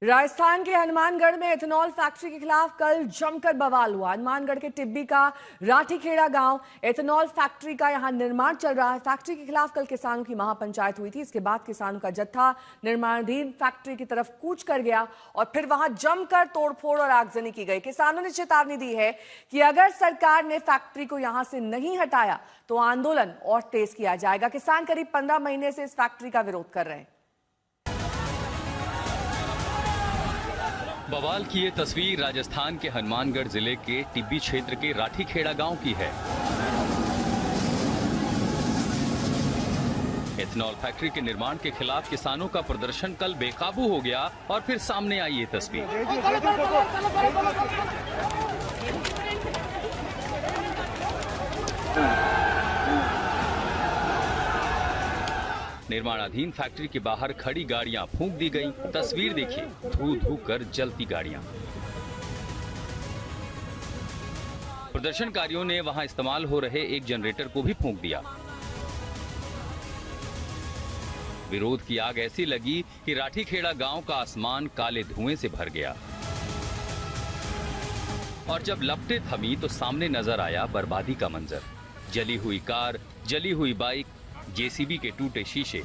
राजस्थान के हनुमानगढ़ में ethanol factory के खिलाफ कल जमकर बवाल हुआ। हनुमानगढ़ के टिब्बी का राठीखेड़ा गांव एथेनॉल फैक्ट्री का यहां निर्माण चल रहा है। फैक्ट्री के खिलाफ कल किसानों की महापंचायत हुई थी। इसके बाद किसानों का जत्था निर्माणाधीन फैक्ट्री की तरफ कूच कर गया और फिर वहां जमकर तोड़फोड़ और आगजनी की गई। किसानों ने चेतावनी दी है कि अगर सरकार ने फैक्ट्री को यहां से नहीं हटाया तो आंदोलन और तेज किया जाएगा। किसान करीब 15 महीने से इस फैक्ट्री का विरोध कर रहे हैं। बवाल की ये तस्वीर राजस्थान के हनुमानगढ़ जिले के टिब्बी क्षेत्र के राठीखेड़ा गांव की है। एथेनॉल फैक्ट्री के निर्माण के खिलाफ किसानों का प्रदर्शन कल बेकाबू हो गया और फिर सामने आई ये तस्वीर। निर्माणाधीन फैक्ट्री के बाहर खड़ी गाड़ियां फूंक दी गईं। तस्वीर देखिए, धू धू कर जलती गाड़ियां। प्रदर्शनकारियों ने वहां इस्तेमाल हो रहे एक जनरेटर को भी फूंक दिया। विरोध की आग ऐसी लगी कि राठीखेड़ा गांव का आसमान काले धुएं से भर गया और जब लपटें थमी तो सामने नजर आया बर्बादी का मंजर। जली हुई कार, जली हुई बाइक, जेसीबी के टूटे शीशे।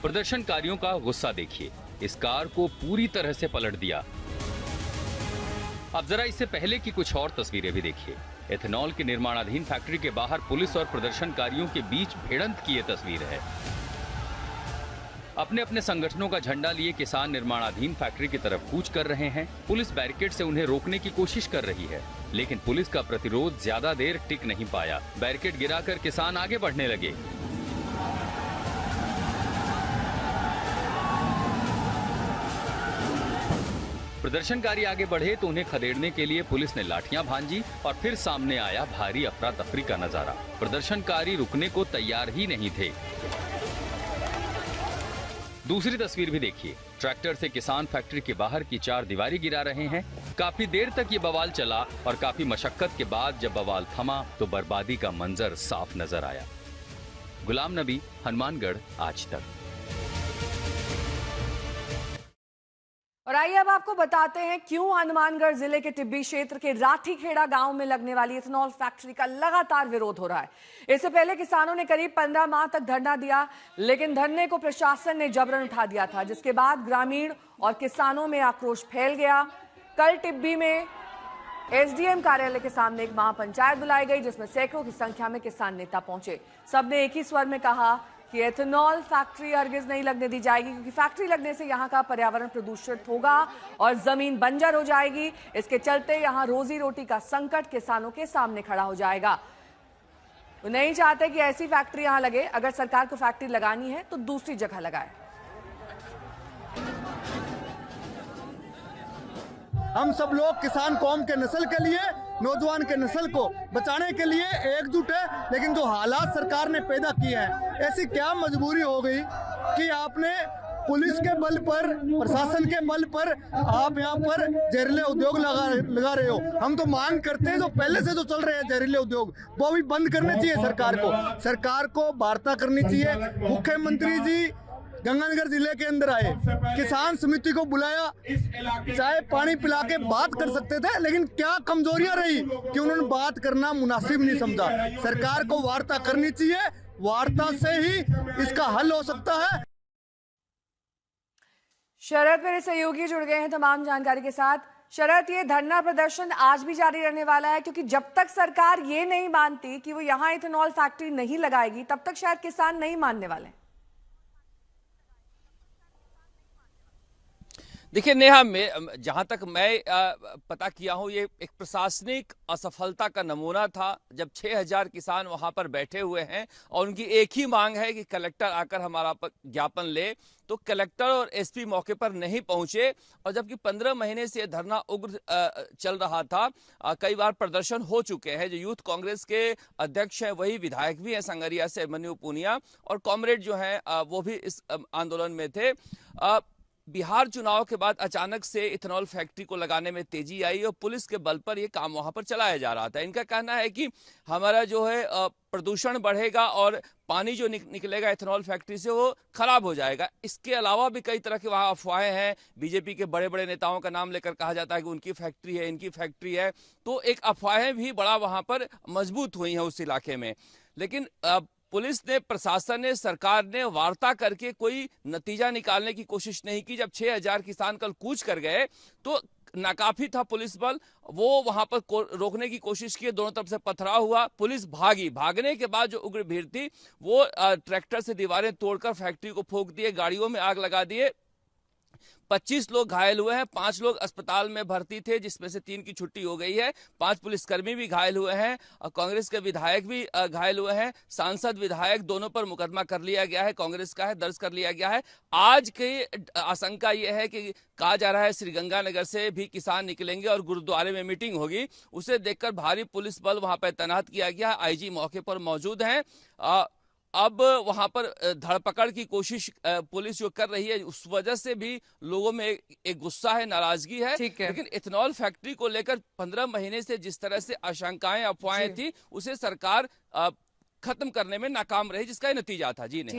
प्रदर्शनकारियों का गुस्सा देखिए, इस कार को पूरी तरह से पलट दिया। अब जरा इससे पहले की कुछ और तस्वीरें भी देखिए। एथेनॉल के निर्माणाधीन फैक्ट्री के बाहर पुलिस और प्रदर्शनकारियों के बीच भिड़ंत की यह तस्वीर है। अपने अपने संगठनों का झंडा लिए किसान निर्माणाधीन फैक्ट्री की तरफ कूच कर रहे हैं। पुलिस बैरिकेड से उन्हें रोकने की कोशिश कर रही है, लेकिन पुलिस का प्रतिरोध ज्यादा देर टिक नहीं पाया। बैरिकेड गिराकर किसान आगे बढ़ने लगे। प्रदर्शनकारी आगे बढ़े तो उन्हें खदेड़ने के लिए पुलिस ने लाठियां भांजी और फिर सामने आया भारी अफरा तफरी का नजारा। प्रदर्शनकारी रुकने को तैयार ही नहीं थे। दूसरी तस्वीर भी देखिए, ट्रैक्टर से किसान फैक्ट्री के बाहर की चार दीवारी गिरा रहे हैं। काफी देर तक ये बवाल चला और काफी मशक्कत के बाद जब बवाल थमा तो बर्बादी का मंजर साफ नजर आया। गुलाम नबी, हनुमानगढ़, आज तक। और आइए अब आपको बताते हैं क्यों हनुमानगढ़ जिले के टिब्बी क्षेत्र के राठीखेड़ा गांव में लगने वाली एथेनॉल फैक्ट्री का लगातार विरोध हो रहा है। इससे पहले किसानों ने करीब 15 माह तक धरना दिया, लेकिन धरने को प्रशासन ने जबरन उठा दिया था, जिसके बाद ग्रामीण और किसानों में आक्रोश फैल गया। कल टिब्बी में एसडीएम कार्यालय के सामने एक महापंचायत बुलाई गई, जिसमें सैकड़ों की संख्या में किसान नेता पहुंचे। सबने एक ही स्वर में कहा कि एथेनॉल फैक्ट्री हरगिज नहीं लगने दी जाएगी, क्योंकि फैक्ट्री लगने से यहाँ का पर्यावरण प्रदूषित होगा और जमीन बंजर हो जाएगी। इसके चलते यहाँ रोजी रोटी का संकट किसानों के सामने खड़ा हो जाएगा। वो नहीं चाहते कि ऐसी फैक्ट्री यहाँ लगे। अगर सरकार को फैक्ट्री लगानी है तो दूसरी जगह लगाए। हम सब लोग किसान कौम के नस्ल के लिए, नौजवान के नस्ल को बचाने के लिए एकजुट है, लेकिन जो हालात सरकार ने पैदा किए हैं, ऐसी क्या मजबूरी हो गई कि आपने पुलिस के बल पर, प्रशासन के बल पर आप यहाँ पर जहरीले उद्योग लगा रहे हो। हम तो मांग करते हैं जो पहले से जो चल रहे हैं जहरीले उद्योग, वो भी बंद करने चाहिए। सरकार को वार्ता करनी चाहिए। मुख्यमंत्री जी गंगानगर जिले के अंदर आए, किसान समिति को बुलाया, चाय पानी पिला के बात कर सकते थे, लेकिन क्या कमजोरियां रही कि उन्होंने बात करना मुनासिब नहीं समझा। सरकार को वार्ता करनी चाहिए, वार्ता से ही इसका हल हो सकता है। शरद मेरे सहयोगी जुड़ गए हैं तमाम जानकारी के साथ। शरद, ये धरना प्रदर्शन आज भी जारी रहने वाला है, क्योंकि जब तक सरकार ये नहीं मानती कि वो यहाँ एथेनॉल फैक्ट्री नहीं लगाएगी, तब तक शायद किसान नहीं मानने वाले। देखिए नेहा, जहां तक मैं पता किया हूं, ये एक प्रशासनिक असफलता का नमूना था। जब 6000 किसान वहां पर बैठे हुए हैं और उनकी एक ही मांग है कि कलेक्टर आकर हमारा ज्ञापन ले, तो कलेक्टर और एसपी मौके पर नहीं पहुंचे। और जबकि 15 महीने से धरना उग्र चल रहा था, कई बार प्रदर्शन हो चुके हैं। जो यूथ कांग्रेस के अध्यक्ष हैं वही विधायक भी हैं संगरिया से, मनु पूनिया, और कॉमरेड जो हैं वो भी इस आंदोलन में थे। बिहार चुनाव के बाद अचानक से इथेनॉल फैक्ट्री को लगाने में तेजी आई और पुलिस के बल पर यह काम वहां पर चलाया जा रहा था। इनका कहना है कि हमारा जो है प्रदूषण बढ़ेगा और पानी जो निकलेगा इथेनॉल फैक्ट्री से वो खराब हो जाएगा। इसके अलावा भी कई तरह के वहां अफवाहें हैं। बीजेपी के बड़े बड़े नेताओं का नाम लेकर कहा जाता है कि उनकी फैक्ट्री है, इनकी फैक्ट्री है, तो एक अफवाहें भी बड़ा वहां पर मजबूत हुई हैं उस इलाके में। लेकिन पुलिस ने, प्रशासन ने, सरकार ने वार्ता करके कोई नतीजा निकालने की कोशिश नहीं की। जब 6000 किसान कल कूच कर गए तो नाकाफी था पुलिस बल, वो वहां पर रोकने की कोशिश की, दोनों तरफ से पथराव हुआ, पुलिस भागी। भागने के बाद जो उग्र भीड़ थी वो ट्रैक्टर से दीवारें तोड़कर फैक्ट्री को फूंक दिए, गाड़ियों में आग लगा दिए। 25 लोग घायल हुए हैं, 5 लोग अस्पताल में भर्ती थे जिसमें से 3 की छुट्टी हो गई है। 5 पुलिसकर्मी भी घायल हुए हैं और कांग्रेस के विधायक भी घायल हुए हैं। सांसद, विधायक दोनों पर मुकदमा कर लिया गया है, कांग्रेस का है, दर्ज कर लिया गया है। आज की आशंका यह है कि कहा जा रहा है श्रीगंगानगर से भी किसान निकलेंगे और गुरुद्वारे में मीटिंग होगी। उसे देखकर भारी पुलिस बल वहां पर तैनात किया गया है। आईजी मौके पर मौजूद हैं। अब वहां पर धरपकड़ की कोशिश पुलिस जो कर रही है, उस वजह से भी लोगों में एक गुस्सा है, नाराजगी है। लेकिन इथेनॉल फैक्ट्री को लेकर 15 महीने से जिस तरह से आशंकाएं, अफवाहें थी, उसे सरकार खत्म करने में नाकाम रही, जिसका नतीजा था। जी नहीं।